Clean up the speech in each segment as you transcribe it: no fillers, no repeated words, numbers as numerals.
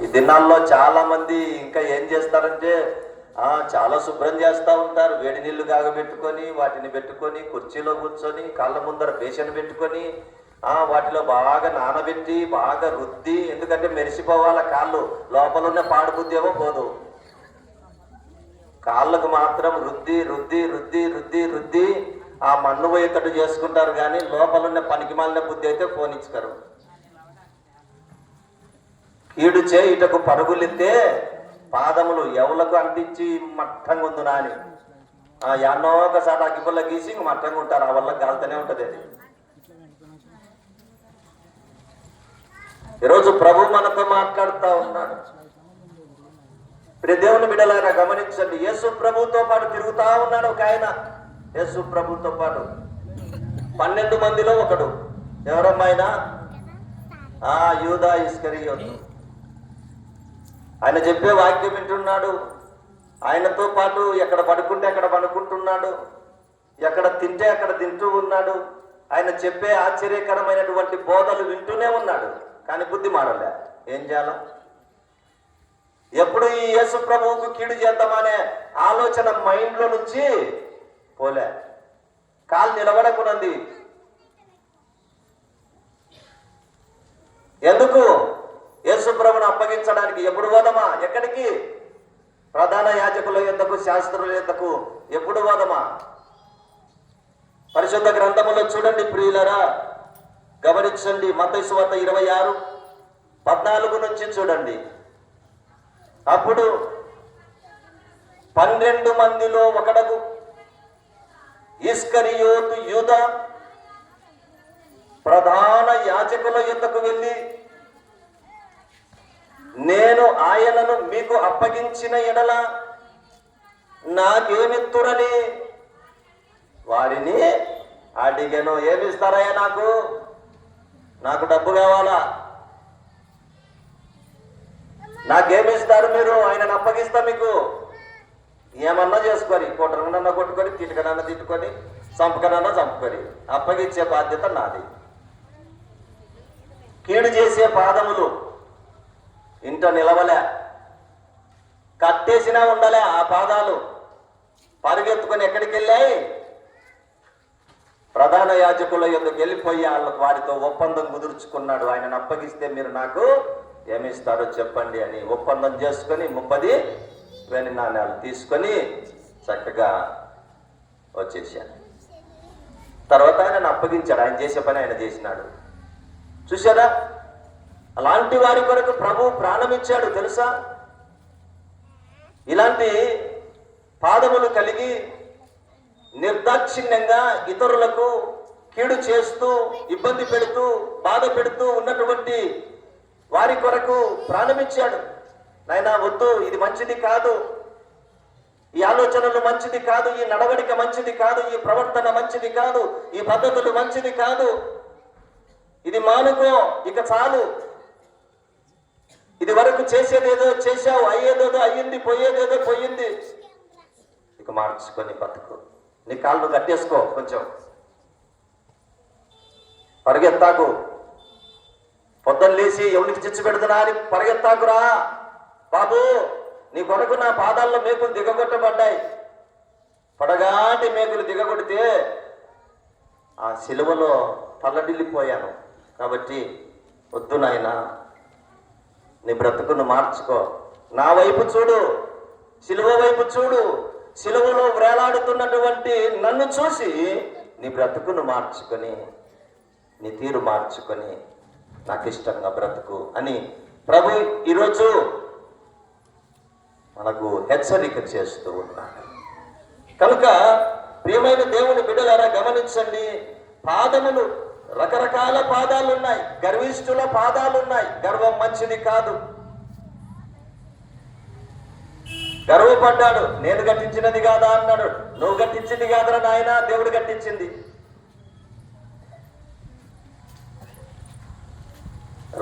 ఈ దినాల్లో చాలా మంది ఇంకా ఏం చేస్తారంటే చాలా శుభ్రం చేస్తూ ఉంటారు. వేడి నీళ్లు కాగబెట్టుకొని వాటిని పెట్టుకొని కుర్చీలో కూర్చొని కాళ్ళ ముందర బేసన్ పెట్టుకొని వాటిలో బాగా నానబెట్టి బాగా రుద్ది, ఎందుకంటే మెరిసిపోవాల కాళ్ళు, లోపల ఉన్న పాడుబుద్ధి ఏమో పోదు. కాళ్ళకు మాత్రం రుద్ది రుద్ది రుద్ది రుద్ది రుద్ది ఆ మన్ను పోయేటట్టు చేసుకుంటారు, కానీ లోపల ఉన్న పనికి మాలిన బుద్ధి అయితే పోనిచ్చుకరు. కీడు చేయుటకు పరుగులెత్తే పాదములు ఎవలకు అంటించి మట్టంగా ఉందునా అని ఎన్నో ఒకసారి అగ్గిపుల్ల గీసి మట్టంగా ఉంటారు. ఆ వల్ల గాలితోనే ఉంటుంది. అది ఈరోజు ప్రభు మనతో మాట్లాడుతూ ఉన్నాడు. దేవుని బిడ్డలారా గమనించండి, యేసు ప్రభుతో పాటు తిరుగుతా ఉన్నాడు ఒక ఆయన. యేసు ప్రభుతో పాటు 12 మందిలో ఒకడు. ఎవరమ్మాయినా? యూదా ఇస్కరియోతు. ఆయన చెప్పే వాక్యం వింటున్నాడు. ఆయనతో పాటు ఎక్కడ పడుకుంటే అక్కడ పడుకుంటున్నాడు, ఎక్కడ తింటే అక్కడ తింటూ ఉన్నాడు. ఆయన చెప్పే ఆశ్చర్యకరమైనటువంటి బోధలు వింటూనే ఉన్నాడు, కానీ బుద్ధి మారలే. ఏం చేయాల? ఎప్పుడు ఈ యేసు ప్రభువుకు కీడు చేద్దామనే ఆలోచన మైండ్లో నుంచి పోలే. కాలు నిలబడకున్నది. ఎందుకు? యేసు ప్రభువును అప్పగించడానికి. ఎప్పుడు పోదామా? ఎక్కడికి? ప్రధాన యాజకుల యొద్దకు, శాస్త్రుల యొద్దకు. ఎప్పుడు పోదామా? పరిశుద్ధ గ్రంథములో చూడండి ప్రియులరా, గమనించండి. మత్తయి సువార్త 26:14 నుంచి చూడండి. అప్పుడు 12 మందిలో ఒకడగు ఇస్కరియోతు యూదా ప్రధాన యాజకుల యొద్దకు వెళ్ళి, నేను ఆయనను మీకు అప్పగించిన ఎడల నాకేమిత్తురని వారిని అడిగాను. ఏమిస్తారయ్యా? నాకు డబ్బు కావాలా? నాకేమిస్తారు మీరు? ఆయనను అప్పగిస్తా మీకు. ఏమన్నా చేసుకొని, కొట్టనన్నా కొట్టుకొని, తిట్టుకనన్నా తిట్టుకొని, చంపకనన్నా చంపుకొని, అప్పగించే బాధ్యత నాది. కీడు చేసే పాదములు ఇంట నిలవలే, కట్టేసినా ఉండలే. ఆ పాదాలు పరుగెత్తుకొని ఎక్కడికి వెళ్ళాయి? ప్రధాన యాజకుల యొద్దకు వెళ్ళిపోయి వాడితో ఒప్పందం కుదుర్చుకున్నాడు. ఆయనను అప్పగిస్తే మీరు నాకు ఏమిస్తారో చెప్పండి అని ఒప్పందం చేసుకొని 30 వెండి నాణ్యాలు తీసుకొని చక్కగా వచ్చేసాడు. తర్వాత ఆయనను అప్పగించాడు. ఆయన చేసే పని ఆయన చేసినాడు. చూసారా? అలాంటి వారి కొరకు ప్రభు ప్రాణం ఇచ్చాడు. తెలుసా? ఇలాంటి పాదములు కలిగి నిర్దాక్షిణ్యంగా ఇతరులకు కీడు చేస్తూ, ఇబ్బంది పెడుతూ, బాధ పెడుతూ ఉన్నటువంటి వారి కొరకు ప్రాణమిచ్చాడు. నాయనా వద్దు, ఇది మంచిది కాదు, ఈ ఆలోచనలు మంచిది కాదు, ఈ నడవడిక మంచిది కాదు, ఈ ప్రవర్తన మంచిది కాదు, ఈ పద్ధతులు మంచిది కాదు, ఇది మానుకో, ఇక చాలు. ఇది వరకు చేసేదేదో చేశావు, అయ్యేదేదో అయ్యింది, పోయేదేదో పోయింది, ఇక మార్చుకొని బతుకు. నీ కాళ్ళు కట్టేసుకో, కొంచెం పరిగెత్తాకు. పొద్దున్న లేచి ఎవరికి చిచ్చు పెడుతున్నా అని పరిగెత్తాకురా బాబు. నీ కొరకు నా పాదాల్లో మేకులు దిగగొట్టబడ్డాయి. పొడగాటి మేకులు దిగగొడితే ఆ సిలువలో తల్లడిల్లిపోయాను. కాబట్టి వద్దు నాయనా, నీ బ్రతుకును మార్చుకో. నా వైపు చూడు, సిలువ వైపు చూడు. సిలువలో వేలాడుతున్నటువంటి నన్ను చూసి నీ బ్రతుకును మార్చుకొని, నీ తీరు మార్చుకొని నాకు ఇష్టంగా బ్రతుకు అని ప్రభు ఈరోజు మనకు హెచ్చరిక చేస్తూ ఉన్నాడు. కనుక ప్రియమైన దేవుని బిడ్డలారా గమనించండి, పాదములు రకరకాల పాదాలు ఉన్నాయి. గర్విష్ఠుల పాదాలు ఉన్నాయి. గర్వం మంచిది కాదు. గర్వపడ్డాడు. నేను కట్టించినది కాదా అన్నాడు. నువ్వు కట్టించింది కాదురా నాయన, దేవుడు కట్టించింది.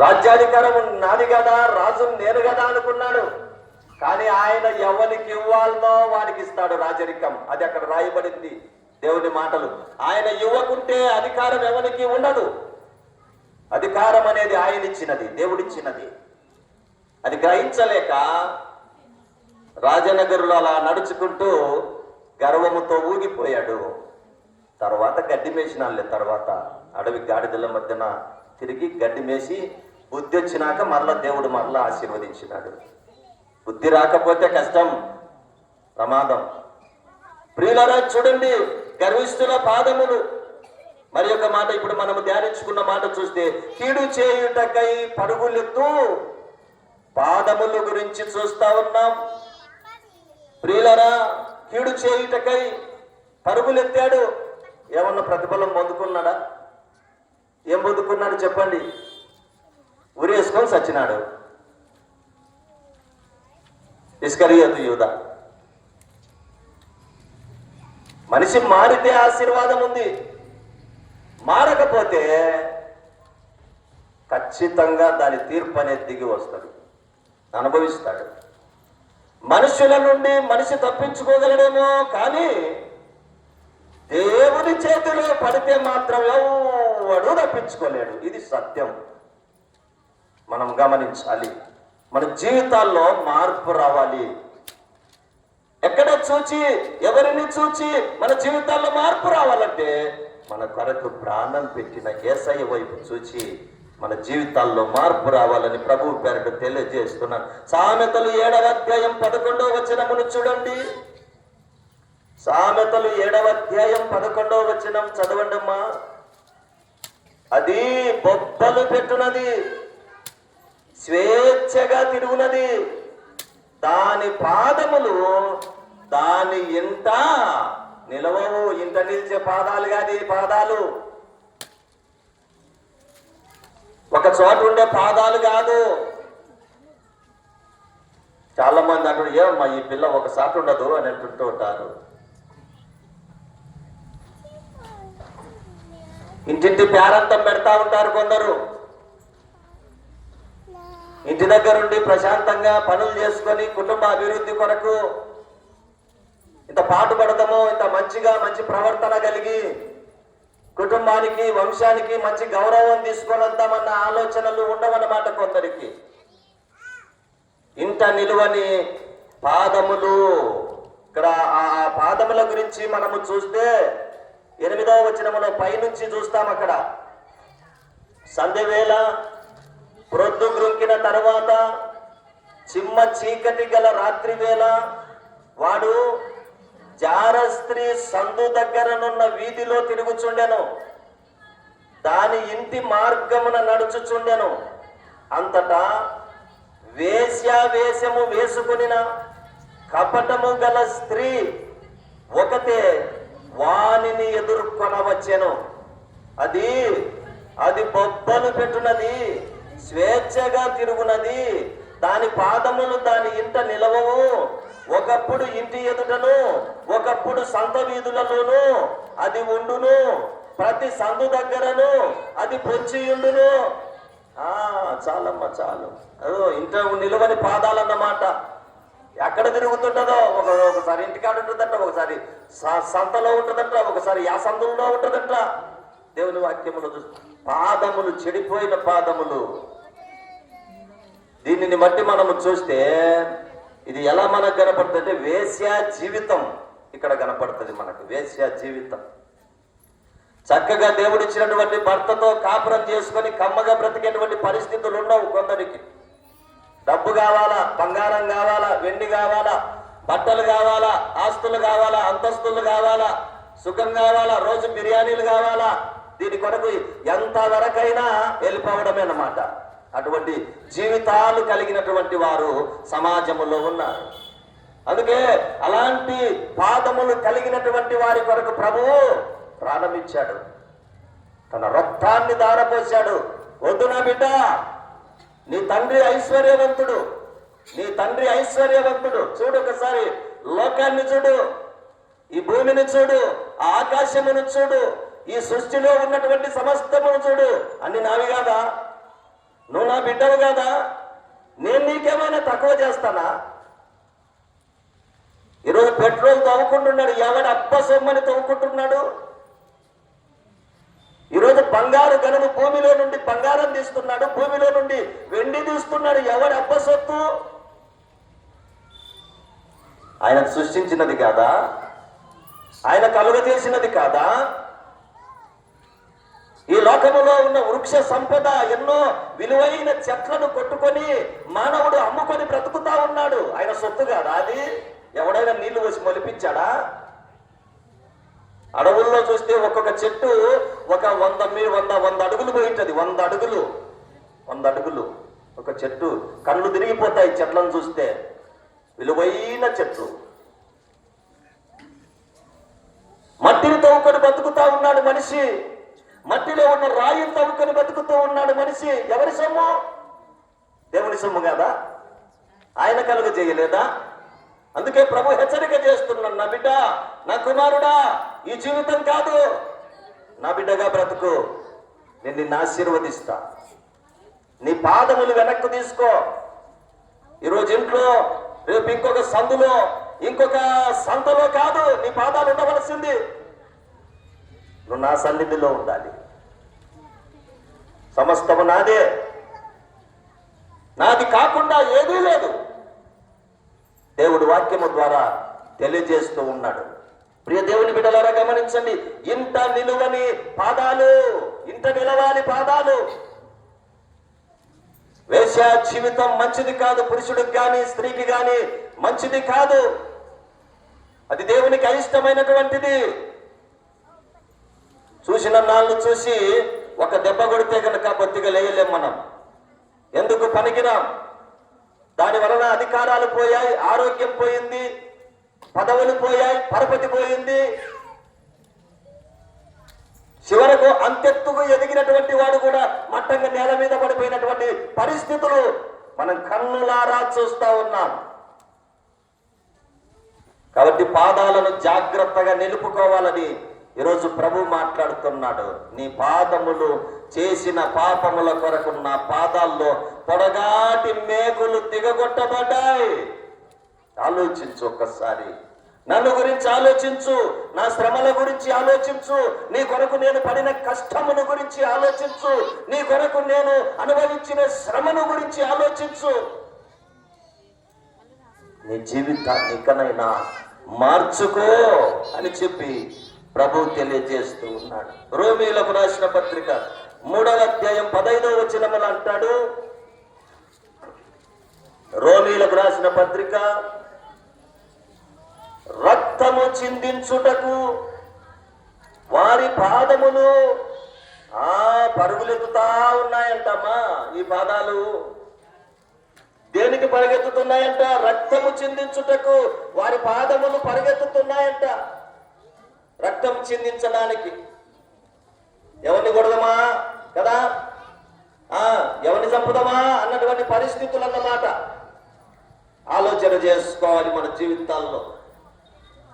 రాజ్యాధికారం నాది కదా, రాజు నేను కదా అనుకున్నాడు. కానీ ఆయన ఎవరికి ఇవ్వాలనో వాడికి ఇస్తాడు రాజరికం. అది అక్కడ రాయబడింది దేవుని మాటలు. ఆయన ఇవ్వకుంటే అధికారం ఎవరికి ఉండదు. అధికారం అనేది ఆయన ఇచ్చినది, దేవుడిచ్చినది. అది గ్రహించలేక రాజనగరులో అలా నడుచుకుంటూ గర్వముతో ఊగిపోయాడు. తర్వాత గడ్డి మేసినాళ్ళే, తర్వాత అడవి గాడిదల మధ్యన తిరిగి గడ్డి మేసి బుద్ధి వచ్చినాక మరలా దేవుడు మరలా ఆశీర్వదించినాడు. బుద్ధి రాకపోతే కష్టం, ప్రమాదం. ప్రియులారా చూడండి, గర్విష్ఠుల పాదములు. మరి ఒక మాట ఇప్పుడు మనము ధ్యానించుకున్న మాట చూస్తే, కీడు చేయుటకై పరుగులెత్తు పాదముల గురించి చూస్తా ఉన్నాం. ప్రియులారా, కీడు చేయుటకై పరుగులెత్తాడు. ఏమన్నా ప్రతిఫలం పొందుకున్నాడా? ఏం పొందుకున్నాడు చెప్పండి? ఉరేసుకొని సచ్చినాడు. ఇస్కరియోతు యూదా. మనిషి మారితే ఆశీర్వాదం ఉంది, మారకపోతే ఖచ్చితంగా దాని తీర్పు అనేది దిగి వస్తుంది, అనుభవిస్తాడు. మనుషుల నుండి మనిషి తప్పించుకోగలడేమో, కానీ దేవుని చేతిలో పడితే మాత్రం ఎవడు తప్పించుకోలేడు. ఇది సత్యం. మనం గమనించాలి. మన జీవితాల్లో మార్పు రావాలి. ఎక్కడ చూచి, ఎవరిని చూచి మన జీవితాల్లో మార్పు రావాలంటే మన కొరకు ప్రాణం పెట్టిన యేసయ్య వైపు చూచి మన జీవితాల్లో మార్పు రావాలని ప్రభువు పేరట తెలియజేస్తున్నాను. సామెతలు 7వ అధ్యాయం 11వ వచనమును చూడండి. సామెతలు 7వ అధ్యాయం 11వ వచనం చదవండి అమ్మా. అది బొబ్బలు పెట్టునది, స్వేచ్ఛగా తిరుగునది, దాని పాదములు దాని ఇంట నిలవవు. ఇంట నిలిచే పాదాలు కాదు పాదాలు, ఒక చోట ఉండే పాదాలు కాదు. చాలా మంది అంటారు, ఏమమ్మా ఈ పిల్ల ఒక చోట ఉండదు అని అంటుంటూ ఉంటారు. ఇంటింటి పేరంతం పెడతా ఉంటారు కొందరు. ఇంటి దగ్గరుండి ప్రశాంతంగా పనులు చేసుకొని కుటుంబ అభివృద్ధి కొరకు ఇంత పాటుపడతామో, ఇంత మంచి ప్రవర్తన కలిగి కుటుంబానికి వంశానికి మంచి గౌరవం తీసుకొనొద్దామన్న ఆలోచనలు ఉండవన్నమాట కొందరికి. ఇంట నిలువని పాదములు. ఇక్కడ ఆ పాదముల గురించి మనము చూస్తే 8వ వచనములో పైనుంచి చూస్తాం. అక్కడ సంధ్యవేళ ప్రొద్దు గ్రుంకిన తర్వాత చిమ్మ చీకటి గల రాత్రి వేళ వాడు జారస్త్రీ సందు దగ్గరనున్న వీధిలో తిరుగుచుండెను, దాని ఇంటి మార్గమున నడుచుచుండెను. అంతటా వేశ్యావేశము వేసుకునిన కపటము గల స్త్రీ ఒకతే వానిని ఎదుర్కొనవచ్చెను. అది బొబ్బలు పెట్టునది, స్వేచ్ఛగా తిరుగునది, దాని పాదములు దాని ఇంట నిలవవు. ఒకప్పుడు ఇంటి ఎదుటను, ఒకప్పుడు సంత వీధులలోను అది ఉండును, ప్రతి సందు దగ్గరను అది పొంచియుండును. చాలమ్మా చాలు. ఇంట నిలవని పాదాలన్నమాట. ఎక్కడ తిరుగుతుంటదో, ఒకసారి ఇంటికాడ ఉంటుందంట, ఒకసారి సంతలో ఉంటుందంట, ఒకసారి సందులో ఉంటుందంట. దేవుని వాక్యములు పాదములు, చెడిపోయిన పాదములు. దీనిని బట్టి మనము చూస్తే ఇది ఎలా మనకు కనపడుతుంది అంటే వేశ్యా జీవితం ఇక్కడ కనపడుతుంది మనకు. వేశ్యా జీవితం. చక్కగా దేవుడిచ్చినటువంటి భర్తతో కాపురం చేసుకొని కమ్మగా బ్రతికేటువంటి పరిస్థితులు ఉండవు కొందరికి. డబ్బు కావాలా, బంగారం కావాలా, వెండి కావాలా, బట్టలు కావాలా, ఆస్తులు కావాలా, అంతస్తులు కావాలా, సుఖం కావాలా, రోజు బిర్యానీలు కావాలా. దీని కొరకు ఎంతవరకైనా వెళ్ళిపోవడమే అన్నమాట. అటువంటి జీవితాలు కలిగినటువంటి వారు సమాజంలో ఉన్నారు. అందుకే అలాంటి పాదములు కలిగినటువంటి వారి కొరకు ప్రభువు ప్రారంభించాడు, తన రక్తాన్ని దారపోశాడు. వద్దు నా బిడ్డ, నీ తండ్రి ఐశ్వర్యవంతుడు, నీ తండ్రి ఐశ్వర్యవంతుడు. చూడు ఒకసారి లోకాన్ని చూడు, ఈ భూమిని చూడు, ఆ ఆకాశమును చూడు, ఈ సృష్టిలో ఉన్నటువంటి సమస్తమును చూడు. అన్ని నావి కాదా? నువ్వు నా బిడ్డవు కాదా? నేను నీకేమైనా తక్కువ చేస్తానా? ఈరోజు పెట్రోల్ తవ్వుకుంటున్నాడు, ఎవడు అబ్బ సొమ్మని తవ్వుకుంటున్నాడు. ఈరోజు బంగారు గనులు భూమిలో నుండి బంగారం తీస్తున్నాడు, భూమిలో నుండి వెండి తీస్తున్నాడు. ఎవరి అబ్బ సొత్తు? ఆయన సృష్టించినది కాదా? ఆయన కలుగజేసినది కాదా? ఈ లోకములో ఉన్న వృక్ష సంపద, ఎన్నో విలువైన చెట్లను కొట్టుకొని మానవుడు అమ్ముకొని బ్రతుకుతా ఉన్నాడు. ఆయన సొత్తు కాదా అది? ఎవడైనా నీళ్లు వచ్చి మొలిపించాడా? అడవుల్లో చూస్తే ఒక్కొక్క చెట్టు ఒక 100 అడుగులు పోయి ఉంటుంది. 100 అడుగులు ఒక చెట్టు. కళ్ళు తిరిగిపోతాయి చెట్లను చూస్తే. విలువైన చెట్లు. మట్టిని తవ్వుకొని బతుకుతా ఉన్నాడు మనిషి. మట్టిలో ఉన్న రాయిని తవ్వుకొని బతుకుతూ ఉన్నాడు మనిషి. ఎవరి సొమ్ము? దేవుని సొమ్ము కాదా? ఆయన కలుగ చేయలేదా? అందుకే ప్రభు హెచ్చరిక చేస్తున్నాడు, నా బిడ్డ, నా కుమారుడా, ఈ జీవితం కాదు, నా బిడ్డగా బ్రతుకు, నేను నిన్ను ఆశీర్వదిస్తా. నీ పాదములు వెనక్కు తీసుకో. ఈరోజు ఇంట్లో, రేపు ఇంకొక సందులో, ఇంకొక సంతలో కాదు నీ పాదాలు ఉండవలసింది. నువ్వు నా సన్నిధిలో ఉండాలి. సమస్తము నాదే, నాది కాకుండా ఏదీ లేదు. దేవుడు వాక్యము ద్వారా తెలియజేస్తూ ఉన్నాడు. ప్రియ దేవుని బిడ్డలారా గమనించండి, ఇంత నిలువని పాదాలు, ఇంత నిలవాలి పాదాలు. వేశ్య జీవితం మంచిది కాదు. పురుషుడికి కానీ స్త్రీకి కానీ మంచిది కాదు. అది దేవునికి అయిష్టమైనటువంటిది. చూసిన నాళ్ళు చూసి ఒక దెబ్బ కొడితే కనుక బొత్తిగా లేయలేం మనం. ఎందుకు పనికిరాం. దాని వలన అధికారాలు పోయాయి, ఆరోగ్యం పోయింది, పదవులు పోయాయి, పరపతి పోయింది. చివరకు అంతెత్తుకు ఎదిగినటువంటి వాడు కూడా మట్టంగా నేల మీద పడిపోయినటువంటి పరిస్థితులు మనం కన్నులారా చూస్తా ఉన్నాం. కాబట్టి పాదాలను జాగ్రత్తగా నిలుపుకోవాలని ఈరోజు ప్రభు మాట్లాడుతున్నాడు. నీ పాదములు చేసిన పాపముల కొరకు నా పాదాల్లో పొడగాటి మేకులు దిగగొట్టబడ్డాయి. ఆలోచించు ఒక్కసారి. నన్ను గురించి ఆలోచించు, నా శ్రమల గురించి ఆలోచించు, నీ కొరకు నేను పడిన కష్టమును గురించి ఆలోచించు, నీ కొరకు నేను అనుభవించిన శ్రమను గురించి ఆలోచించు. నీ జీవితాన్ని ఇకనైనా మార్చుకో అని చెప్పి ప్రభు తెలియజేస్తూ ఉన్నాడు. రోమీయులకు రాసిన పత్రిక 3వ అధ్యాయం 15వ వచనములు అంటాడు. రోమీయులకు రాసిన పత్రిక, రక్తము చిందించుటకు వారి పాదములు పరుగులెత్తుతా ఉన్నాయంటమ్మా. ఈ పాదాలు దేనికి పరిగెత్తుతున్నాయంట? రక్తము చిందించుటకు వారి పాదములు పరిగెత్తుతున్నాయంట. రక్తం చిందించడానికి. ఎవరిని కొడదామా కదా, ఎవరిని చంపుదామా అన్నటువంటి పరిస్థితులు అన్నమాట. ఆలోచన చేసుకోవాలి మన జీవితాల్లో.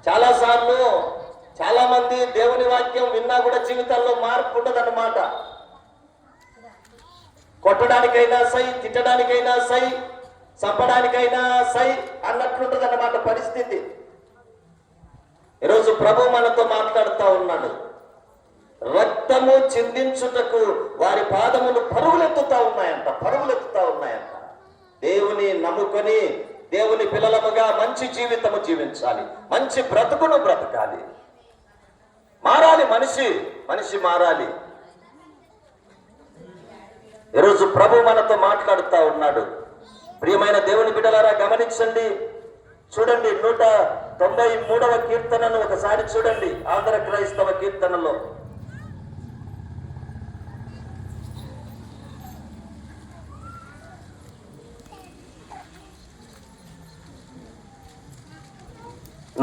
చాలాసార్లు చాలా మంది దేవుని వాక్యం విన్నా కూడా జీవితాల్లో మార్పు ఉండదన్నమాట. కొట్టడానికైనా సై, తిట్టడానికైనా సై, చంపడానికైనా సై అన్నట్లుంటది అన్నమాట పరిస్థితి. ఈరోజు ప్రభు మనతో మాట్లాడుతూ ఉన్నాడు. రక్తము చిందించుటకు వారి పాదములు పరుగులెత్తుతా ఉన్నాయంట. దేవుని నమ్ముకొని దేవుని పిల్లలముగా మంచి జీవితము జీవించాలి, మంచి బ్రతుకును బ్రతకాలి. మారాలి మనిషి మారాలి. ఈరోజు ప్రభు మనతో మాట్లాడుతూ ఉన్నాడు. ప్రియమైన దేవుని బిడ్డలారా గమనించండి. చూడండి 193వ కీర్తనను ఒకసారి చూడండి. ఆంధ్ర క్రైస్తవ కీర్తనలో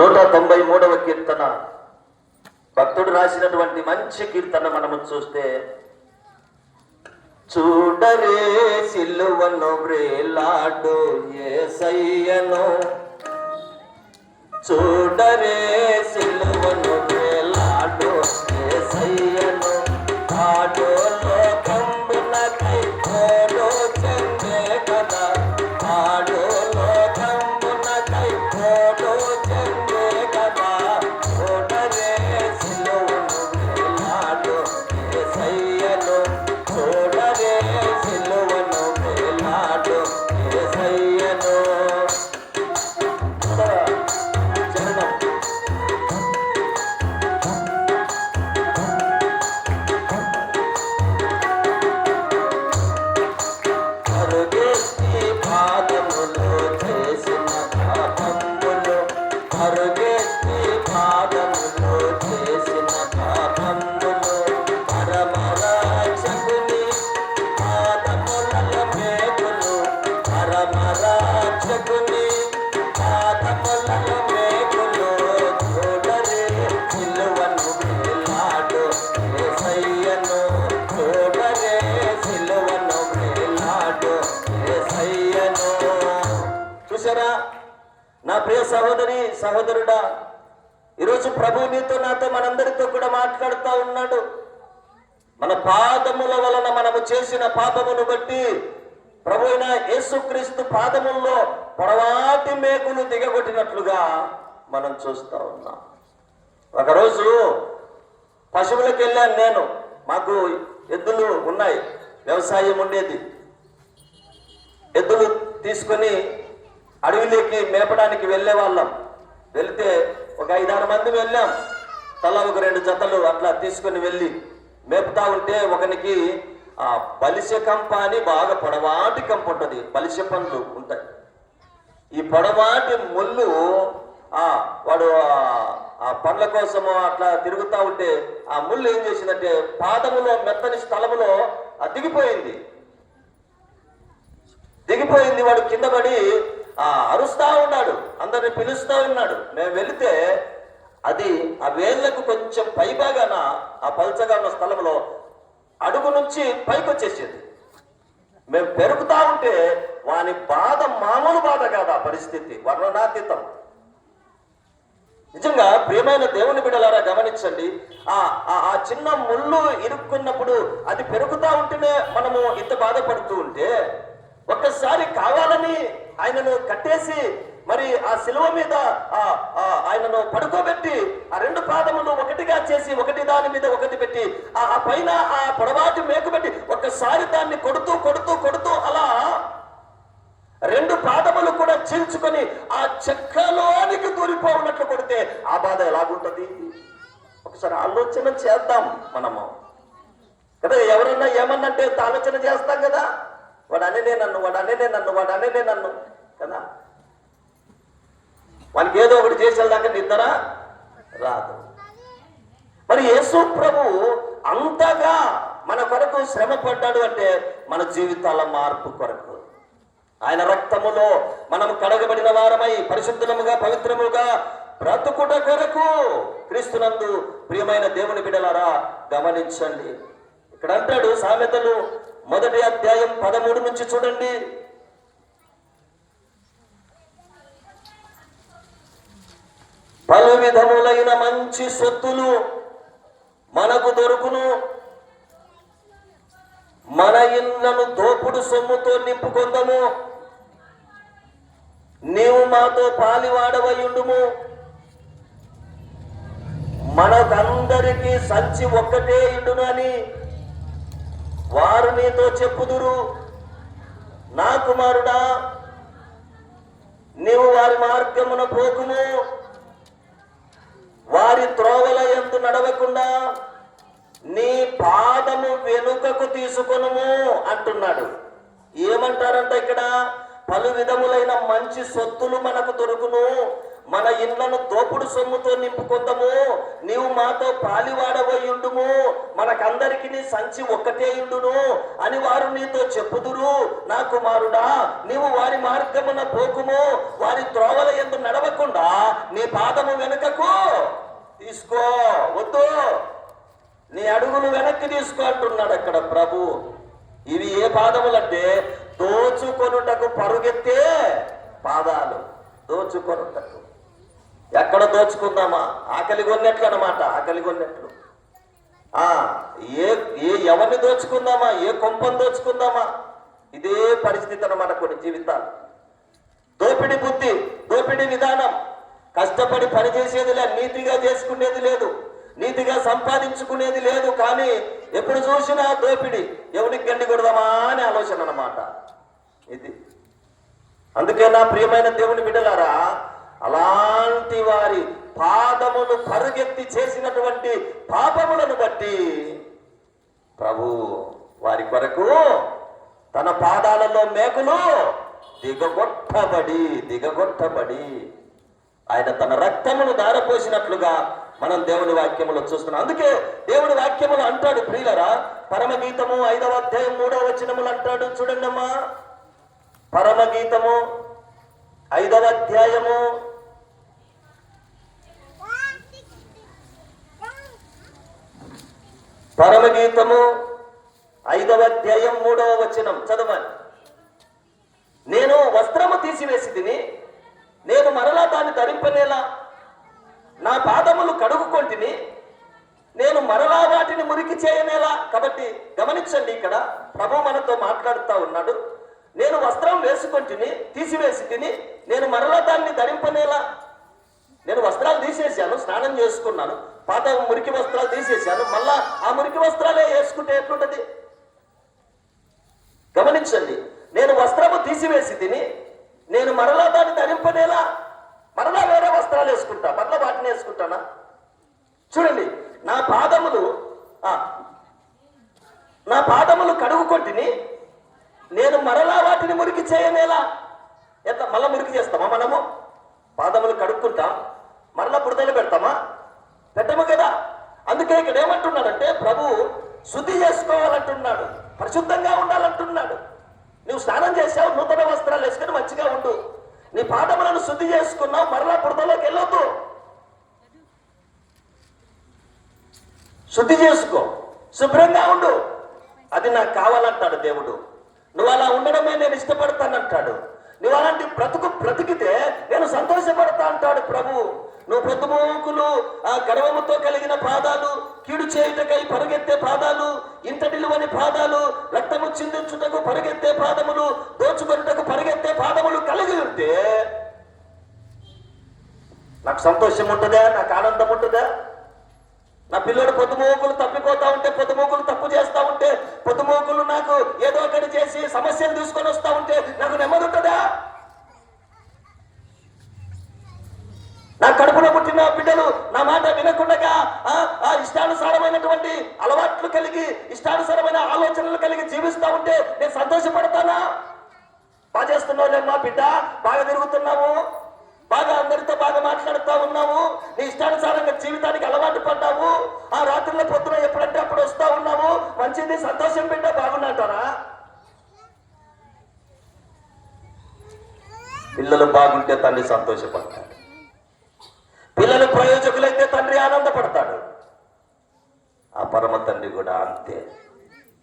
193వ కీర్తన భక్తుడు రాసినటువంటి మంచి కీర్తన మనము చూస్తే, చూడరే సిలువను వ్రేలాడు యేసయ్యను, చూడరే సిలువను వ్రేలాడు యేసయ్యను, ఆడు లోకంబునకై పోడు చెందే కదా, ఆడు లోకంబునకై పోడు చెందే కదా, చూడరే సిలువను వ్రేలాడు యేసయ్యను. రక్షకుని పాదములలో మేకులు చూడరే సిలువను వేలాడు యేసయ్యను చూడరే సిలువను వేలాడు యేసయ్యను. చూసారా నా ప్రియ సహోదరి సహోదరుడా, ఈరోజు ప్రభు నీతో నాతో మనందరితో కూడా మాట్లాడుతూ ఉన్నాడు. మన పాదముల వలన మనము చేసిన పాపమును బట్టి ప్రభు అయిన యేసుక్రీస్తు పాదముల్లో పొడవాటి మేకులు దిగగొట్టినట్లుగా మనం చూస్తూ ఉన్నాం. ఒకరోజు పశువులకు వెళ్ళాను నేను. మాకు ఎద్దులు ఉన్నాయి, వ్యవసాయం ఉండేది. ఎద్దులు తీసుకొని అడవిలోకి మేపడానికి వెళ్ళే వాళ్ళం. వెళితే ఒక 5-6 మంది వెళ్ళాం. తలా ఒక 2 జతలు అట్లా తీసుకొని వెళ్ళి మేపుతా ఉంటే ఒకనికి బలిసె కంప అని బాగా పొడవాటి కంప ఉంటుంది, బలిసె పండ్లు ఉంటాయి. ఈ పొడవాటి ముళ్ళు వాడు ఆ పండ్ల కోసము అట్లా తిరుగుతూ ఉంటే ఆ ముళ్ళు ఏం చేసిందంటే పాదములో మెత్తని స్థలములో దిగిపోయింది. వాడు కింద పడి అరుస్తా ఉన్నాడు, అందరిని పిలుస్తూ ఉన్నాడు. మేము వెళితే అది ఆ వేళ్లకు కొంచెం పైబాగాన ఆ పల్చగా ఉన్న స్థలంలో అడుగు నుంచి పైకి వచ్చేసేది. మేము పెరుగుతా ఉంటే వాని బాధ మామూలు బాధ కాదు, ఆ పరిస్థితి వర్ణనాతీతం. నిజంగా ప్రియమైన దేవుని బిడ్డలారా గమనించండి, ఆ చిన్న ముళ్ళు ఇరుక్కున్నప్పుడు అది పెరుగుతా ఉంటేనే మనము ఇంత బాధపడుతూ ఉంటే, ఒక్కసారి కావాలని ఆయనను కట్టేసి మరి ఆ శిలువ మీద ఆయనను పడుకోబెట్టి ఆ 2 పాదములు ఒకటిగా చేసి ఒకటి దాని మీద ఒకటి పెట్టి ఆ పైన ఆ పొడవాటి మేకు పెట్టి ఒక్కసారి దాన్ని కొడుతూ కొడుతూ కొడుతూ అలా 2 పాదములు కూడా చీల్చుకొని ఆ చెక్కలోనికి దూరిపోవున్నట్లు కొడితే ఆ బాధ ఎలాగుంటది? ఒకసారి ఆలోచన చేద్దాం మనము కదా. ఎవరన్నా ఏమన్నంటే ఆలోచన చేస్తాం కదా, వాడు అనేనే నన్ను కదా. వానికి ఏదో ఒకటి చేసేదాకా నిద్ర రాదు. మరి యేసు ప్రభు అంతగా మన కొరకు శ్రమ పడ్డాడు అంటే మన జీవితాల మార్పు కొరకు. ఆయన రక్తములో మనం కడగబడిన వారమై పరిశుద్ధముగా పవిత్రముగా బ్రతుకుట కొరకు క్రీస్తునందు ప్రియమైన దేవుని బిడ్డలారా గమనించండి. ఇక్కడ అంటాడు సామెతలు 1వ అధ్యాయం 13 నుంచి చూడండి. పలు విధములైన మంచి సొత్తులు మనకు దొరుకును, మన ఇళ్లను దోపుడు సొమ్ముతో నింపుకొందము. నీవు మాతో పాలివాడవయుండుము, మనకందరికీ సంచి ఒక్కటే ఇండును అని వారు నీతో చెప్పుదురు. నా కుమారుడా, నీవు వారి మార్గమున పోకుము, వారి త్రోవల యందు నడవకుండా నీ పాదము వెనుకకు తీసుకొనుము అంటున్నాడు. ఏమంటారంట ఇక్కడ? పలు విధములైన మంచి సొత్తులు మనకు దొరుకును, మన ఇళ్లను దోపుడు సొమ్ముతో నింపుకొందము. నీవు మాతో పాలివాడవయుండుము, మనకందరికి నీ సంచి ఒక్కటే ఇండును అని వారు నీతో చెప్పుదురు. నా కుమారుడా, నీవు వారి మార్గమున పోకుము, వారి త్రోవల యందు నడవకుండా నీ పాదము వెనుకకు తీసుకో వద్దు, నీ అడుగులు వెనక్కి తీసుకో అంటున్నాడు అక్కడ ప్రభు. ఇవి ఏ పాదములంటే దోచుకొనుటకు పరుగెత్తే పాదాలు. దోచుకొనుటకు ఎక్కడ దోచుకుందామా? ఆకలి కొన్నట్లు అన్నమాట, ఆకలి కొన్నట్లు. ఎవరిని దోచుకుందామా? ఏ కొంపను దోచుకుందామా? ఇదే పరిస్థితి అన్నమాట కొన్ని జీవితాలు. దోపిడి బుద్ధి, దోపిడి విధానం. కష్టపడి పనిచేసేది లేదు, నీతిగా చేసుకునేది లేదు, నీతిగా సంపాదించుకునేది లేదు. కానీ ఎప్పుడు చూసినా దోపిడి, ఎవరికి గండి కొడదామా అనే ఆలోచన అన్నమాట ఇది. అందుకే నా ప్రియమైన దేవుని బిడ్డలారా, అలాంటి వారి పాదమును పరుగెత్తి చేసినటువంటి పాపములను బట్టి ప్రభు వారి కొరకు తన పాదాలలో మేకులు దిగగొట్టబడి ఆయన తన రక్తమును దారపోసినట్లుగా మనం దేవుని వాక్యములో చూస్తున్నాం. అందుకే దేవుని వాక్యములు అంటాడు ప్రియులరా, పరమగీతము 5వ అధ్యాయం 3వ వచనములు అంటాడు చూడండి అమ్మా. పరమగీతము 5వ అధ్యాయము పరమగీతము 5వ అధ్యాయం 3వ వచనం చదవండి. నేను వస్త్రము తీసివేసి తిని నేను మరలా దాన్ని ధరింపనేలా, నా పాదములు కడుగుకొంటిని నేను మరలా వాటిని మురికి చేయనేలా. కాబట్టి గమనించండి, ఇక్కడ ప్రభు మనతో మాట్లాడుతూ ఉన్నాడు. నేను వస్త్రం వేసుకొంటిని, తీసివేసి తిని నేను మరలా దాన్ని ధరింపనేలా. నేను వస్త్రాలు తీసేసాను, స్నానం చేసుకున్నాను, పాత మురికి వస్త్రాలు తీసేసాను, మళ్ళా ఆ మురికి వస్త్రాలే వేసుకుంటే ఎట్లుంటది? గమనించండి, నేను వస్త్రము తీసివేసి తిని నేను మరలా దాన్ని ధరింపనేలా. మరలా వేరే వస్త్రాలు వేసుకుంటా, మరలా వాటిని వేసుకుంటానా? చూడండి, నా పాదములు కడుగుకొంటిని నేను మరలా వాటిని మురికి చేయనేలా. ఎంత మళ్ళా మురికి చేస్తామా? మనము పాదములు కడుక్కుంటాం, మరలా బురదలు పెడతామా? పెట్టము కదా. అందుకే ఇక్కడ ఏమంటున్నాడంటే ప్రభు శుద్ధి చేసుకోవాలంటున్నాడు, పరిశుద్ధంగా ఉండాలంటున్నాడు. నువ్వు స్నానం చేసావు, నూతన వస్త్రాలు వేసుకొని మంచిగా ఉండు. నీ పాదములను శుద్ధి చేసుకున్నావు, మరలా బురదలోకి వెళ్ళొద్దు. శుద్ధి చేసుకో, శుభ్రంగా ఉండు. అది నాకు కావాలంటాడు దేవుడు. నువ్వు అలా ఉండడమే నేను ఇష్టపడతానంటాడు. నువ్వు అలాంటి బ్రతికితే నేను సంతోషపడతా అంటాడు ప్రభు. నువ్వు పొద్దుమూకులు ఆ గర్వముతో కలిగిన పాదాలు, కీడు చేయుటకై పరుగెత్తే పాదాలు, ఇంట నిలువని పాదాలు, రక్తము చిందించుటకు పరుగెత్తే పాదములు, దోచుకొనుటకు పరుగెత్తే పాదములు కలిగి ఉంటే నాకు సంతోషం ఉంటుందా? నాకు ఆనందం ఉంటుందా? నా పిల్లడు పొద్దుమూకులు తప్పిపోతా ఉంటే, పొద్దుమూకులు తప్పు చేస్తా ఉంటే, పొద్దుమూకులు నాకు ఏదో ఒకటి చేసి సమస్యలు తీసుకొని వస్తా ఉంటే నాకు నెమ్మది ఉంటుందా? నా కడుపులో పుట్టిన బిడ్డలు నా మాట వినకుండా ఇష్టానుసారమైనటువంటి అలవాట్లు కలిగి, ఇష్టానుసారమైన ఆలోచనలు కలిగి జీవిస్తా ఉంటే నేను సంతోషపడతానా? బాగా చేస్తున్నావు మా బిడ్డ, బాగా తిరుగుతున్నావు, బాగా అందరితో బాగా మాట్లాడుతూ ఉన్నావు, నీ ఇష్టానుసారంగా జీవితానికి అలవాటు పడ్డావు, ఆ రాత్రుల పొద్దున ఎప్పుడంటే అప్పుడు వస్తా ఉన్నావు, మంచిది, సంతోషం బిడ్డ, బాగున్నాటారా? పిల్లలు బాగుంటే తండ్రి సంతోషపడతాడు, పిల్లలు ప్రయోజకులైతే తండ్రి ఆనందపడతాడు. ఆ పరమ తండ్రి కూడా అంతే.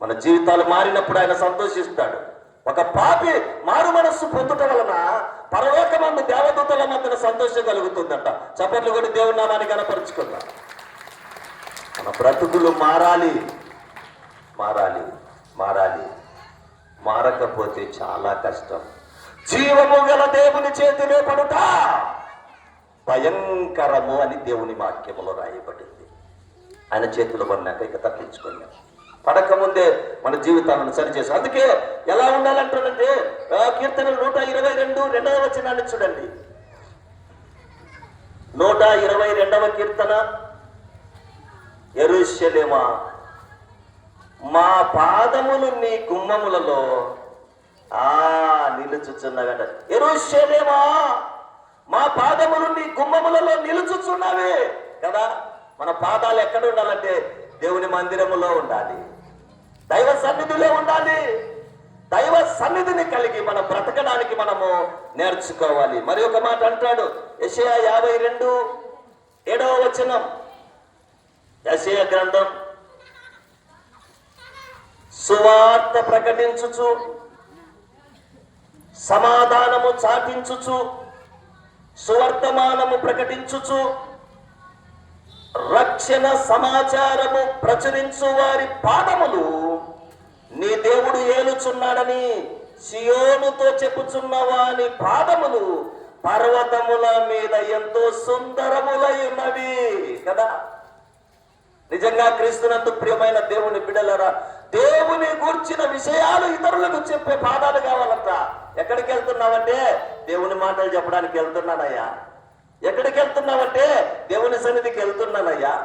మన జీవితాలు మారినప్పుడు ఆయన సంతోషిస్తాడు. ఒక పాపి మారు మనస్సు పొందుట వలన పరలోకమందు దేవదూతల మధ్యన సంతోషం కలుగుతుందంట. చప్పట్లు కూడా దేవుని నామాన్ని కనపరుచుకుందాం. మన బ్రతుకులు మారాలి, మారాలి, మారాలి. మారకపోతే చాలా కష్టం. జీవము గల దేవుని చేతిలో పడుట భయంకరము అని దేవుని వాక్యములో రాయబడింది. ఆయన చేతిలో పడినాక ఇక తప్పించుకున్నాం. పడకముందే మన జీవితాలను సరిచేసి, అందుకే ఎలా ఉండాలంటాడంటే కీర్తన 122 2వ వచనాన్ని చూడండి. 122వ కీర్తన. యెరూషలేమా, మా పాదములు నీ గుమ్మములలో నిలుచుచున్నవట. యెరూషలేమా, మా పాదములు నీ గుమ్మములలో నిలుచుచున్నవే కదా. మన పాదాలు ఎక్కడ ఉండాలంటే దేవుని మందిరములో ఉండాలి, దైవ సన్నిధిలో ఉండాలి. దైవ సన్నిధిని కలిగి మనం బ్రతకడానికి మనము నేర్చుకోవాలి. మరి ఒక మాట అంటాడు, యెషయా 52:7వ వచనం. యెషయా గ్రంథం. సువార్త ప్రకటించుచు, సమాధానము చాటించుచు, సువర్తమానము ప్రకటించుచు, రక్షణ సమాచారము ప్రచురించు వారి పాదములు నీ దేవుడు ఏలుచున్నాడని సియోనుతో చెప్పుచున్న వాని పాదములు పర్వతముల మీద ఎంతో సుందరములై ఉన్నవి కదా. నిజంగా క్రీస్తునందు ప్రియమైన దేవుని బిడ్డలారా, దేవుని గూర్చిన విషయాలు ఇతరులకు చెప్పే పాదాలు కావాలంట. ఎక్కడికి వెళ్తున్నావంటే దేవుని మాటలు చెప్పడానికి వెళ్తున్నానయ్యా. ఎక్కడికి వెళ్తున్నావంటే దేవుని సన్నిధికి వెళ్తున్నానయ్యా.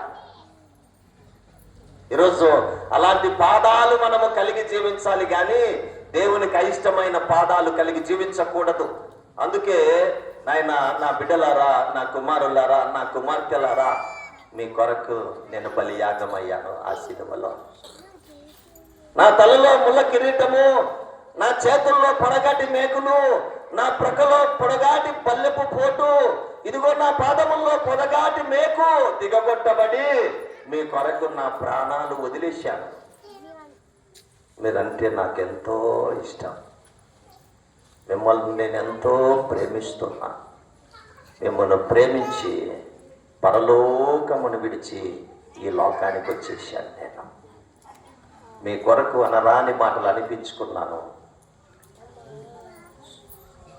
ఈరోజు అలాంటి పాదాలు మనము కలిగి జీవించాలి, కానీ దేవునికి అయిష్టమైన పాదాలు కలిగి జీవించకూడదు. అందుకే నాయన, నా బిడ్డలారా, నా కుమారులారా, నా కుమార్తెలారా, మీ కొరకు నేను బలియాగమయ్యాను. ఆ శిలువలో నా తలలో ముళ్ళ కిరీటము, నా చేతుల్లో పొడగాటి మేకులు, నా ప్రక్కలో పొడగాటి పల్లెపు పోటు, ఇదిగో నా పాదముల్లో పొడగాటి మేకు దిగగొట్టబడి మీ కొరకు నా ప్రాణాలు వదిలేశాను. మీరంటే నాకెంతో ఇష్టం. మిమ్మల్ని నేను ఎంతో ప్రేమిస్తున్నా. మిమ్మల్ని ప్రేమించి పరలోకమును విడిచి ఈ లోకానికి వచ్చేసాను. నేను మీ కొరకు అనరాని మాటలు అనిపించుకున్నాను,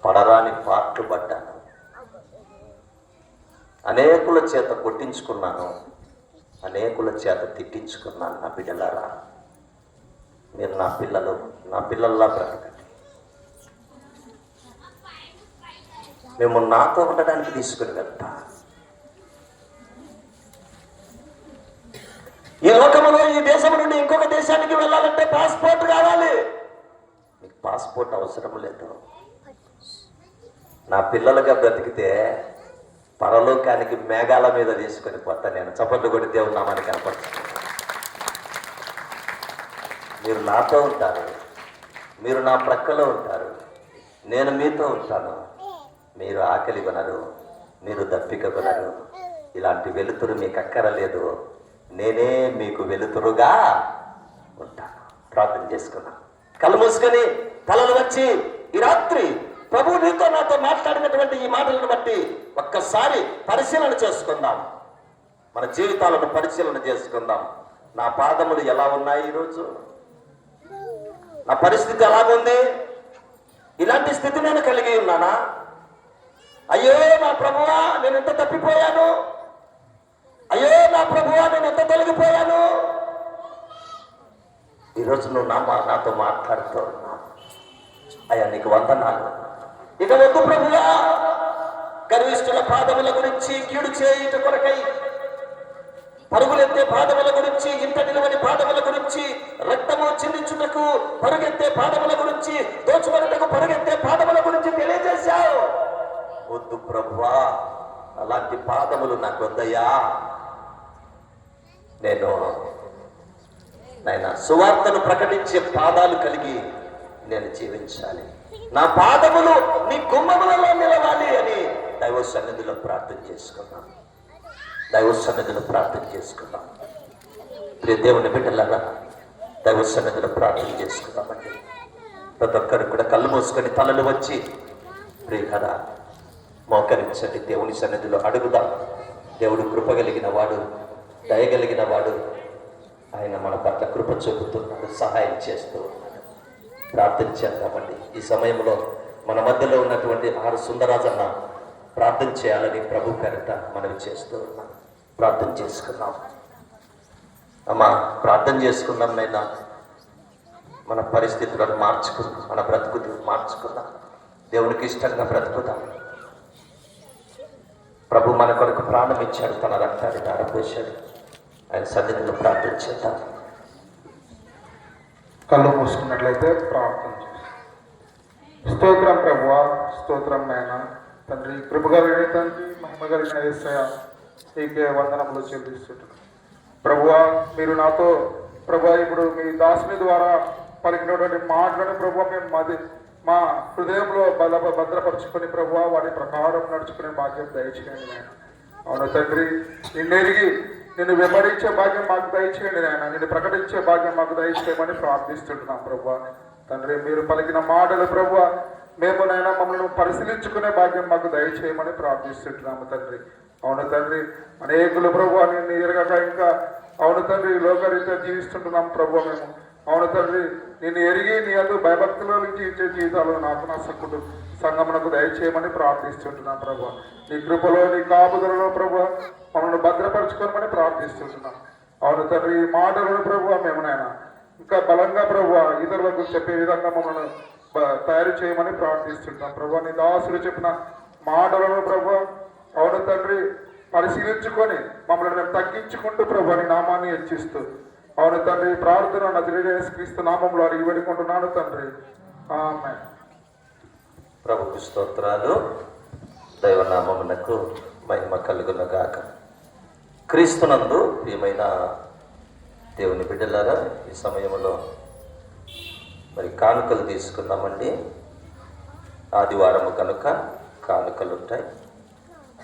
పడరాని పాటలు పడ్డాను, అనేకుల చేత కొట్టించుకున్నాను, అనేకుల చేత తిట్టించుకున్నాను. నా బిడ్డలారా, మీరు నా పిల్లలు, నా పిల్లల్లా బ్రతకండి. మేము నాతో ఉండడానికి తీసుకుని వెళ్తా. ఈ లోకములో ఈ దేశం నుండి ఇంకొక దేశానికి వెళ్ళాలంటే పాస్పోర్ట్ కావాలి. మీకు పాస్పోర్ట్ అవసరం లేదు. నా పిల్లలుగా బ్రతికితే పరలోకానికి మేఘాల మీద తీసుకొని పోతా. నేను చప్పట్లు కొట్టి దేవుని నామాన్ని కనపరుస్తాను. మీరు నాతో ఉంటారు, మీరు నా ప్రక్కలో ఉంటారు, నేను మీతో ఉంటాను. మీరు ఆకలి కొనరు, మీరు దప్పిక కొనరు. ఇలాంటి వెలుతురు మీకు అక్కరలేదు. నేనే మీకు వెలుతురుగా ఉంటాను. ప్రార్థన చేసుకున్నాను. కళ్ళు మూసుకొని తలలు వచ్చి ఈ రాత్రి ప్రభు నీతో నాతో మాట్లాడినటువంటి ఈ మాటలను బట్టి ఒక్కసారి పరిశీలన చేసుకుందాం. మన జీవితాలను పరిశీలన చేసుకుందాం. నా పాదములు ఎలా ఉన్నాయి ఈరోజు? నా పరిస్థితి ఎలాగుంది? ఇలాంటి స్థితి నేను కలిగి ఉన్నానా? అయ్యో నా ప్రభువా, నేను ఎంత తప్పిపోయాను. అయ్యో నా ప్రభువా, నేను ఎంత తొలగిపోయాను. ఈరోజు నువ్వు నాతో మాట్లాడుతూ ఉన్నా. అయ్యా నీకు వందనాలు. ఇక వద్దు ప్రభువా, గర్విష్ఠుల పాదముల గురించి, కీడు చేయుట కొరకై పరుగులెత్తే పాదముల గురించి, ఇంత నిలవని పాదముల గురించి, రక్తము చిందించుటకు పరుగెత్తే పాదముల గురించి, దోచుకొనుటకు పరుగెత్తే పాదముల గురించి తెలియజేశావు. వద్దు ప్రభువా, అలాంటి పాదములు నాకు వద్దయ్యా. నేను నాయన సువార్తను ప్రకటించే పాదాలు కలిగి నేను జీవించాలి. నా పాదములు నీ గుమ్మములలో నిలవాలి అని దైవ సన్నిధిలో ప్రార్థన చేసుకున్నాం. దైవ సన్నిధిలో ప్రార్థన చేసుకున్నాం. ప్రియ దేవుని బిడ్డలారా, దైవ సన్నిధిలో ప్రార్థన చేసుకున్నామండి. ప్రతి ఒక్కరు కూడా కళ్ళు మూసుకొని తలలు వచ్చి ప్రియరా మోకరించండి. దేవుని సన్నిధిలో అడుగుదాం. దేవుడు కృపగలిగిన వాడు, దయగలిగిన వాడు. ఆయన మన పట్ల కృప చూపుతున్నాడు, సహాయం చేస్తూ ఉన్నాడు. ప్రార్థన చేద్దామండి. ఈ సమయంలో మన మధ్యలో ఉన్నటువంటి ఆరు సుందరాజన్న ప్రార్థన చేయాలని ప్రభు పేరిట మనవి చేస్తూ ఉన్నాం. ప్రార్థన చేసుకున్నాం. అమ్మా ప్రార్థన చేసుకున్నాం. నైనా మన పరిస్థితులను మార్చుకుందాం, మన బ్రతుకు మార్చుకుందాం, దేవునికి ఇష్టంగా బ్రతుకుదాం. ప్రభు మన కొరకు ప్రాణం ఇచ్చాడు, తన రక్తాన్ని ధారపోశాడు. ఆయన సన్నిధిలో ప్రార్థన చేద్దాం. కళ్ళు మూసుకున్నట్లయితే ప్రార్థన చేస్తాం. స్తోత్రం ప్రభువా, స్తోత్రం నాయన తండ్రి, కృప కలిగిన తండ్రి, మహిమ కలిగిన యేసయ్య, నీకే వందనములు చెల్లిస్తుంటున్నాను. ప్రభువా, మీరు నాతో ప్రభువా ఇప్పుడు మీ దాసుని ద్వారా పలికినటువంటి మాటలను ప్రభువా మేము మా హృదయంలో భద్రపరుచుకొని ప్రభువా వాటి ప్రకారం నడుచుకునే భాగ్యం దయచేయండి నాయన. అవును తండ్రి, నిన్నెరిగి నిన్ను వెంబడించే భాగ్యం మాకు దయచేయండి నాయన. నిన్ను ప్రకటించే భాగ్యం మాకు దయచేయమని ప్రార్థిస్తుంటున్నాం ప్రభువా. తండ్రి, మీరు పలికిన మాటలు ప్రభువా మేము నైనా మమ్మల్ని పరిశీలించుకునే భాగ్యం మాకు దయచేయమని ప్రార్థిస్తుంటున్నాము తండ్రి. అవును తండ్రి, అనేకులు ప్రభువా నిన్ను ఎరగక ఇంకా అవును తండ్రి లోకరీత్యా జీవిస్తుంటున్నాం ప్రభువా మేము. అవును తండ్రి, నిన్ను ఎరిగి నీ అందు భయభక్తుల నుంచి ఇచ్చే జీవితాలు నాకు నా సంగమునకు దయచేయమని ప్రార్థిస్తుంటున్నాం ప్రభువా. నీ కృపలో నీ కాపుదలలో ప్రభువా మమ్మల్ని భద్రపరచుకోమని ప్రార్థిస్తుంటున్నాం. అవును తండ్రి, ఈ మాటలను ప్రభువా మేము నాయన ఇంకా బలంగా ప్రభువా ఇతరులకు చెప్పే విధంగా మమ్మల్ని తయారు చేయమని ప్రార్థిస్తుంటాం ప్రభువా. నీ దాసులు చెప్పిన మాటలను ప్రభువా అవును తండ్రి పరిశీలించుకొని మమ్మల్ని మేము తగ్గించుకుంటూ ప్రభువా నీ నామాన్ని హెచ్చిస్తూ అవును తండ్రి ప్రార్థన నజరేయుడైన యేసుక్రీస్తు నామములో అడిగి వేడుకుంటున్నాను తండ్రి, ఆమేన్. ప్రభుకు స్తోత్రాలు. దైవనామమునకు మహిమ కలుగును గాక. క్రీస్తునందు ప్రియమైన దేవుని బిడ్డలారా, ఈ సమయంలో మరి కానుకలు తీసుకుందామండి. ఆదివారం కనుక కానుకలు ఉంటాయి.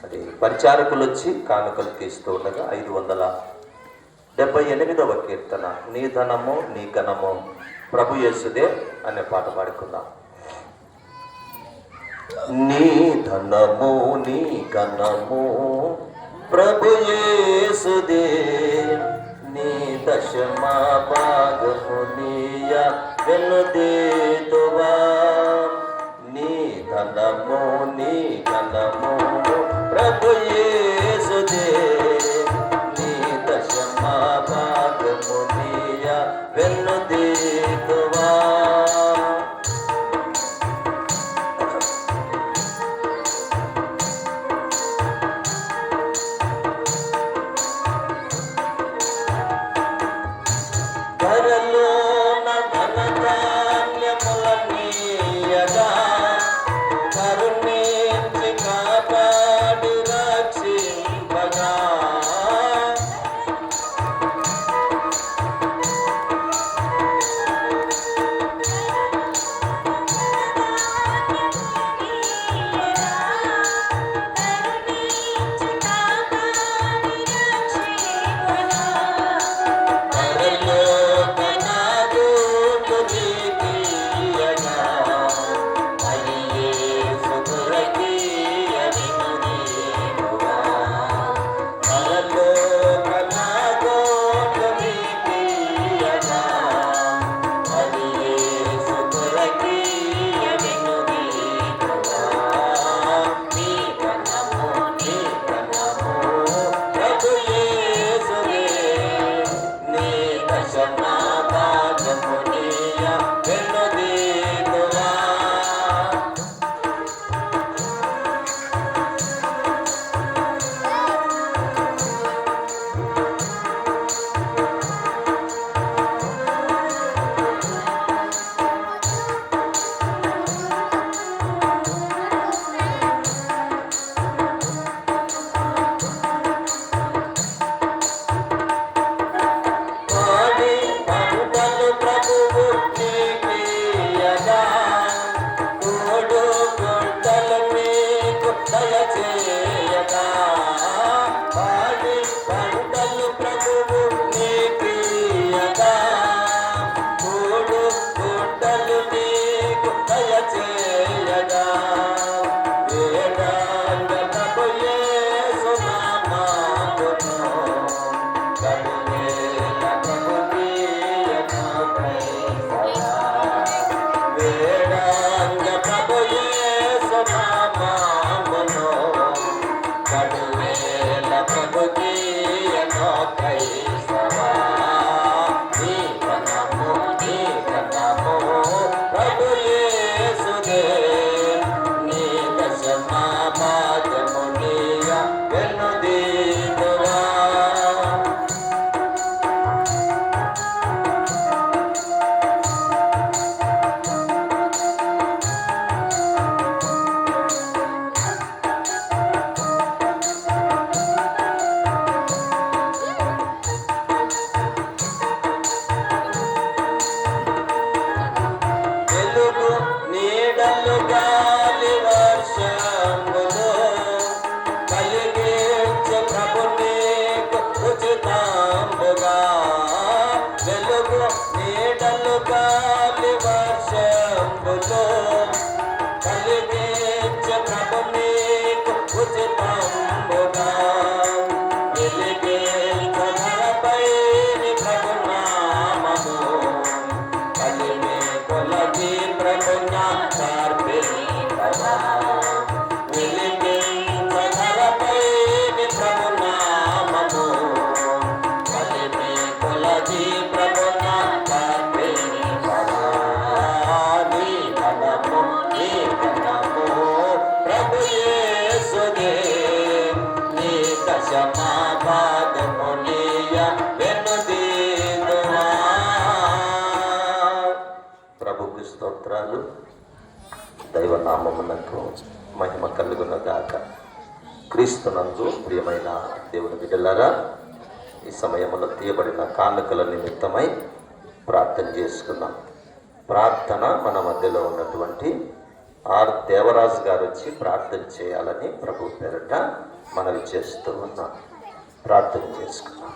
అది పరిచారకులు వచ్చి కానుకలు తీస్తూ ఉండగా 578వ కీర్తన నీ ధనము నీ ఘనము ప్రభు యేసుదే అనే పాట పాడుకుందాం. నీ ధనము నీ ఘనము ప్రభు యేసుదే, నీ దశమా భాగము నీయ వెనుదీతువా. నీ ధనము నీ ఘనము ప్రభు యేసుదే, నీ దశమా భాగము నీయ వెనుదీతువా. ధరలోన ధనధాన్యములనీయగా కరుణించి కాపాడి రక్షింపగా. ప్రభుకు స్తోత్రాలు. దైవనామమునకు మహిమ కలుగునగాక. క్రీస్తునందు ప్రియమైన దేవుని బిడ్డలారా, ఈ సమయంలో తీయబడిన కానుకల నిమిత్తమై ప్రార్థన చేసుకున్నాం. ప్రార్థన మన మధ్యలో ఉన్నటువంటి ఆర్ దేవరాజు గారు వచ్చి ప్రార్థన చేయాలని ప్రభు పేరట మనవి చేస్తూ ఉన్నాం. ప్రార్థన చేసుకున్నాం.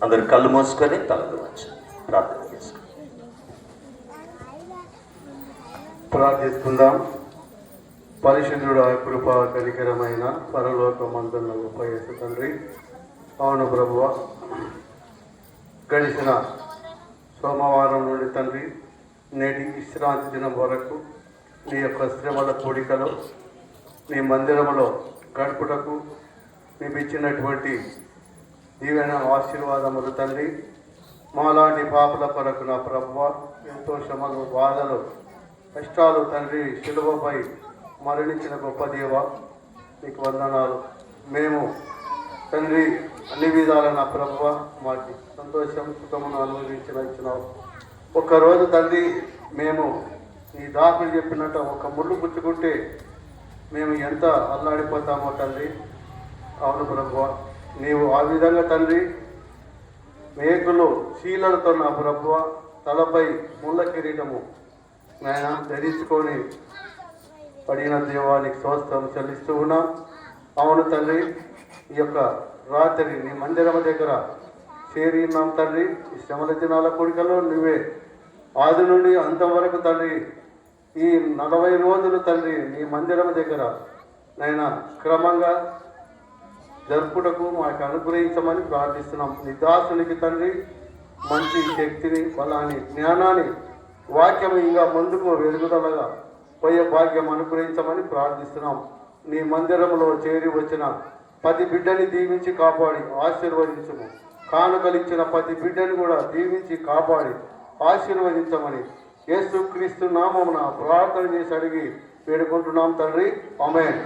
అందరు కళ్ళు మూసుకొని తలలు వచ్చి ప్రార్థన చేసుకున్నాం. ప్రార్థిస్తుందాం. పరిశుద్ధుడు కృప కనికరమైన పరలోకమందున్న గొప్ప యేసు తండ్రి, అవును ప్రభువ, గడిచిన సోమవారం నుండి తండ్రి నేటి విశ్రాంతి దినం వరకు నీ యొక్క శ్రమల కూడికలో నీ మందిరంలో గడుపుటకు నీకు ఇచ్చినటువంటి దీవెన ఆశీర్వాదములు తండ్రి, మాలాంటి పాపల కొరకు నా ప్రభువ ఎంతో శ్రమలు, బాధలు, కష్టాలు తండ్రి శిలువపై మరణించిన గొప్ప దేవ నీకు వందనాలు. మేము తండ్రి అన్ని విధాల నా ప్రభువ మాకు సంతోషం సుఖమును ఇచ్చినావు. ఒక్కరోజు తండ్రి మేము నీ దాసులు చెప్పినట్టు ఒక ముళ్ళు పుచ్చుకుంటే మేము ఎంత అల్లాడిపోతామో తండ్రి. అవును ప్రభువ, నీవు ఆ విధంగా తండ్రి మేకులు శీలలతో నా ప్రభువ తలపై ముళ్ళ కిరీటము నాయన ధరించుకొని పడిన దేవానికి స్తోత్రం చెల్లిస్తూ ఉన్నాం. అవును తండ్రి, ఈ యొక్క రాత్రి నీ మందిరం దగ్గర చేరి ఉన్నాం తండ్రి. ఈ శ్రమల దినాల కూడికలో నువ్వే ఆది నుండి అంతవరకు తండ్రి ఈ 40 రోజులు తండ్రి నీ మందిరం దగ్గర నైనా క్రమంగా జరుపుటకు మాకు అనుగ్రహించమని ప్రార్థిస్తున్నాం. నీ దాసునికి తండ్రి మంచి శక్తిని, బలాన్ని, జ్ఞానాన్ని, వాక్యం ఇంకా ముందుకు వెలుగుదలగా పోయే భాగ్యం అనుగ్రహించమని ప్రార్థిస్తున్నాం. నీ మందిరంలో చేరి వచ్చిన ప్రతి బిడ్డని దీవించి కాపాడి ఆశీర్వదించము. కానుకలిచ్చిన ప్రతి బిడ్డని కూడా దీవించి కాపాడి ఆశీర్వదించమని యేసుక్రీస్తు నామమున ప్రార్థన చేసి అడిగి వేడుకుంటున్నాం తండ్రి. ఆమేన్.